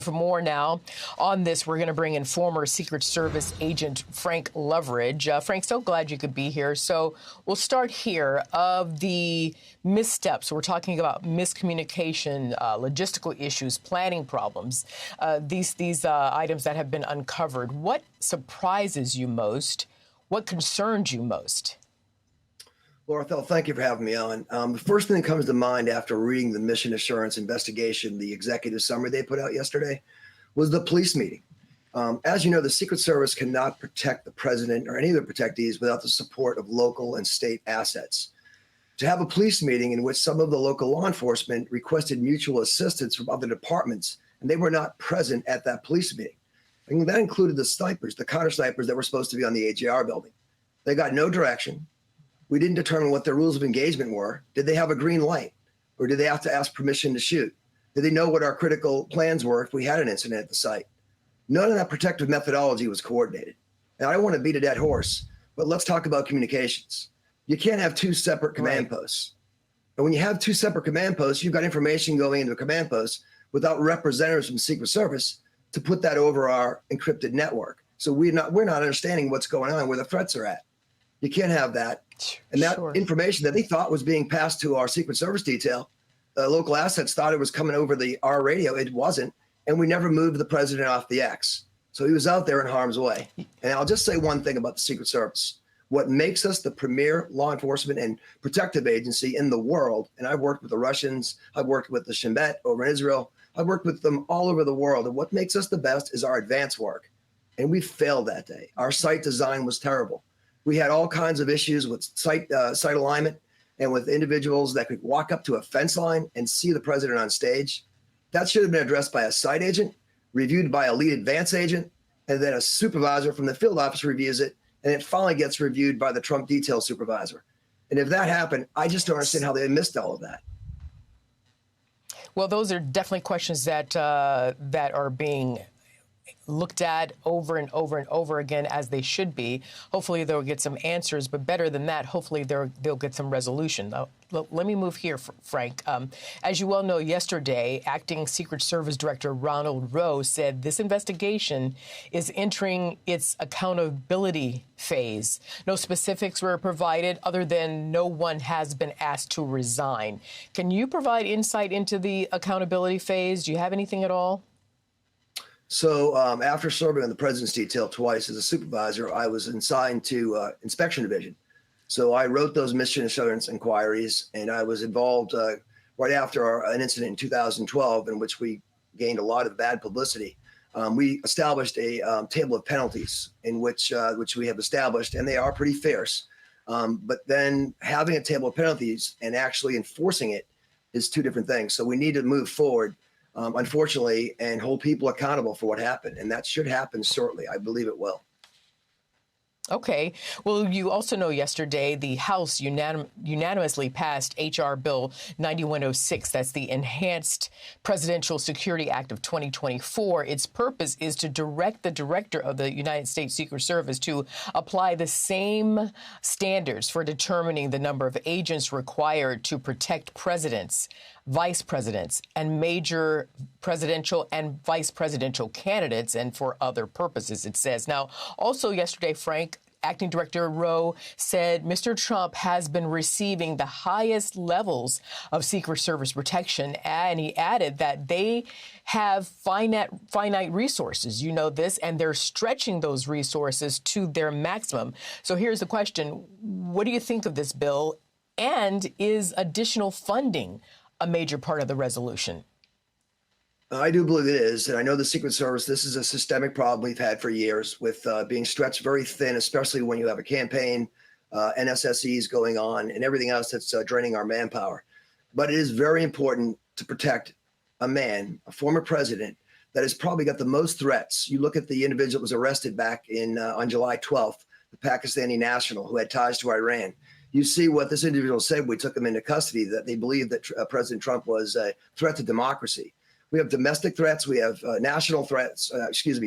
For more now on this, we're going to bring in former Secret Service agent Frank Loveridge. Frank, so glad you could be here. So we'll start here. Of the missteps, we're talking about miscommunication, logistical issues, planning problems, these items that have been uncovered. What surprises you most? What concerns you most? Well, Arthel, thank you for having me on. The first thing that comes to mind after reading the mission assurance investigation, the executive summary they put out yesterday, was the police meeting. As you know, the Secret Service cannot protect the president or any of the protectees without the support of local and state assets. To have a police meeting in which some of the local law enforcement requested mutual assistance from other departments, and they were not present at that police meeting. And that included the snipers, the counter snipers that were supposed to be on the AJR building. They got no direction. We didn't determine what their rules of engagement were. Did they have a green light? Or did they have to ask permission to shoot? Did they know what our critical plans were if we had an incident at the site? None of that protective methodology was coordinated. And I don't want to beat a dead horse, but let's talk about communications. You can't have two separate command posts. And when you have two separate command posts, you've got information going into a command post without representatives from Secret Service to put that over our encrypted network. So we're not understanding what's going on, where the threats are at. You can't have that. And that information that they thought was being passed to our Secret Service detail, local assets thought it was coming over our radio. It wasn't. And we never moved the president off the X. So he was out there in harm's way. And I'll just say one thing about the Secret Service. What makes us the premier law enforcement and protective agency in the world, and I've worked with the Russians, I've worked with the Shin Bet over in Israel, I've worked with them all over the world. And what makes us the best is our advance work. And we failed that day. Our site design was terrible. We had all kinds of issues with site alignment and with individuals that could walk up to a fence line and see the president on stage. That should have been addressed by a site agent, reviewed by a lead advance agent, and then a supervisor from the field office reviews it, and it finally gets reviewed by the Trump detail supervisor. And if that happened, I just don't understand how they missed all of that. Well, those are definitely questions that are being looked at over and over and over again, as they should be. Hopefully they'll get some answers, but better than that, hopefully they'll get some resolution. Let me move here, Frank. As you well know, yesterday, Acting Secret Service Director Ronald Rowe said this investigation is entering its accountability phase. No specifics were provided other than no one has been asked to resign. Can you provide insight into the accountability phase? Do you have anything at all? So after serving on the president's detail twice as a supervisor, I was assigned to inspection division. So I wrote those mission assurance inquiries, and I was involved right after an incident in 2012 in which we gained a lot of bad publicity. We established a table of penalties in which we have established, and they are pretty fierce. But then having a table of penalties and actually enforcing it is two different things. So we need to move forward, unfortunately, and hold people accountable for what happened. And that should happen shortly. I believe it will. Okay. Well, you also know yesterday the House unanimously passed H.R. Bill 9106. That's the Enhanced Presidential Security Act of 2024. Its purpose is to direct the director of the United States Secret Service to apply the same standards for determining the number of agents required to protect presidents, vice presidents, and major presidential and vice presidential candidates, and for other purposes, it says. Now, also yesterday, Frank, Acting Director Rowe said Mr. Trump has been receiving the highest levels of Secret Service protection, and he added that they have finite resources. You know this, and they're stretching those resources to their maximum. So here's the question. What do you think of this bill? And is additional funding a major part of the resolution? I do believe it is. And I know the Secret Service, this is a systemic problem we've had for years with being stretched very thin, especially when you have a campaign, NSSEs going on, and everything else that's draining our manpower. But it is very important to protect a man, a former president, that has probably got the most threats. You look at the individual that was arrested back on July 12th, the Pakistani national who had ties to Iran. You see what this individual said. We took him into custody, that they believed that President Trump was a threat to democracy. We have domestic threats. We have national threats,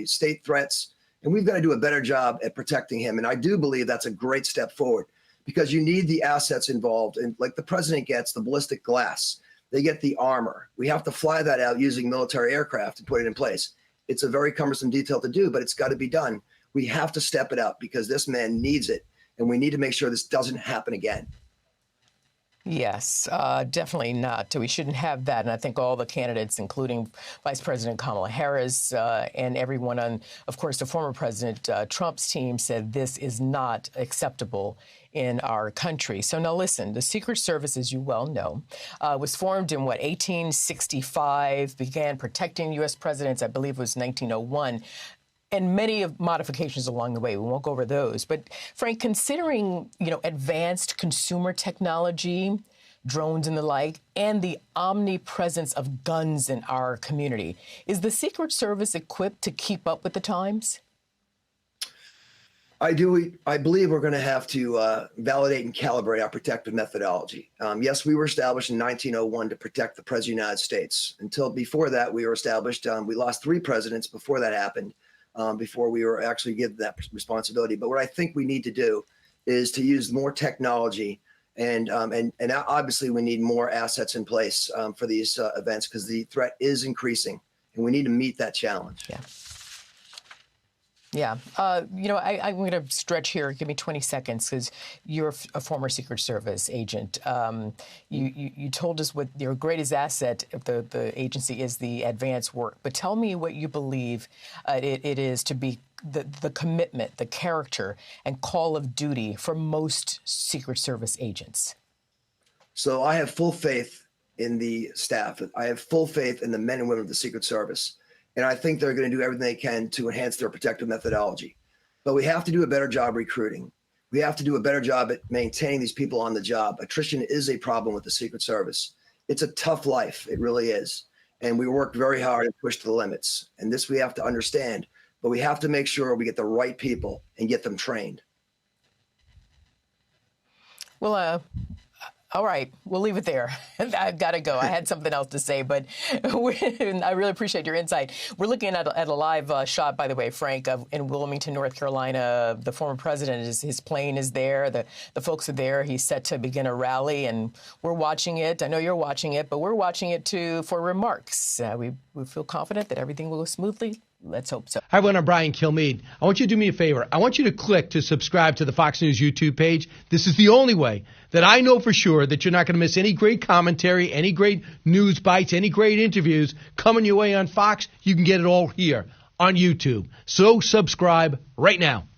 state threats. And we've got to do a better job at protecting him. And I do believe that's a great step forward because you need the assets involved. And like the president gets the ballistic glass, They get the armor. We have to fly that out using military aircraft and put it in place. It's a very cumbersome detail to do, but it's got to be done. We have to step it up because this man needs it, and we need to make sure this doesn't happen again. Yes, definitely not. We shouldn't have that. And I think all the candidates, including Vice President Kamala Harris and everyone on, of course, the former President Trump's team said this is not acceptable in our country. So now listen, the Secret Service, as you well know, was formed in 1865, began protecting U.S. presidents, I believe it was 1901. And many of modifications along the way. We won't go over those. But Frank, considering, advanced consumer technology, drones and the like, and the omnipresence of guns in our community, is the Secret Service equipped to keep up with the times? I believe we're going to have to validate and calibrate our protective methodology. Yes, we were established in 1901 to protect the President of the United States. Until before that, we were established. We lost 3 presidents before that happened. Before we were actually given that responsibility. But what I think we need to do is to use more technology, and obviously we need more assets in place for these events because the threat is increasing, and we need to meet that challenge. Yeah. Yeah. I'm going to stretch here. Give me 20 seconds because you're a former Secret Service agent. You told us what your greatest asset of the agency is the advanced work. But tell me what you believe it is to be the commitment, the character, and call of duty for most Secret Service agents. So I have full faith in the staff. I have full faith in the men and women of the Secret Service. And I think they're going to do everything they can to enhance their protective methodology. But we have to do a better job recruiting. We have to do a better job at maintaining these people on the job. Attrition is a problem with the Secret Service. It's a tough life. It really is. And we work very hard and push to the limits. And this we have to understand. But we have to make sure we get the right people and get them trained. Well, all right, we'll leave it there. I've got to go. I had something else to say, but I really appreciate your insight. We're looking at a live shot, by the way, Frank, in Wilmington, North Carolina. The former president, his plane is there. The folks are there. He's set to begin a rally, and we're watching it. I know you're watching it, but we're watching it, too, for remarks. We feel confident that everything will go smoothly. Let's hope so. Hi, everyone. I'm Brian Kilmeade. I want you to do me a favor. I want you to click to subscribe to the Fox News YouTube page. This is the only way that I know for sure that you're not going to miss any great commentary, any great news bites, any great interviews coming your way on Fox. You can get it all here on YouTube. So subscribe right now.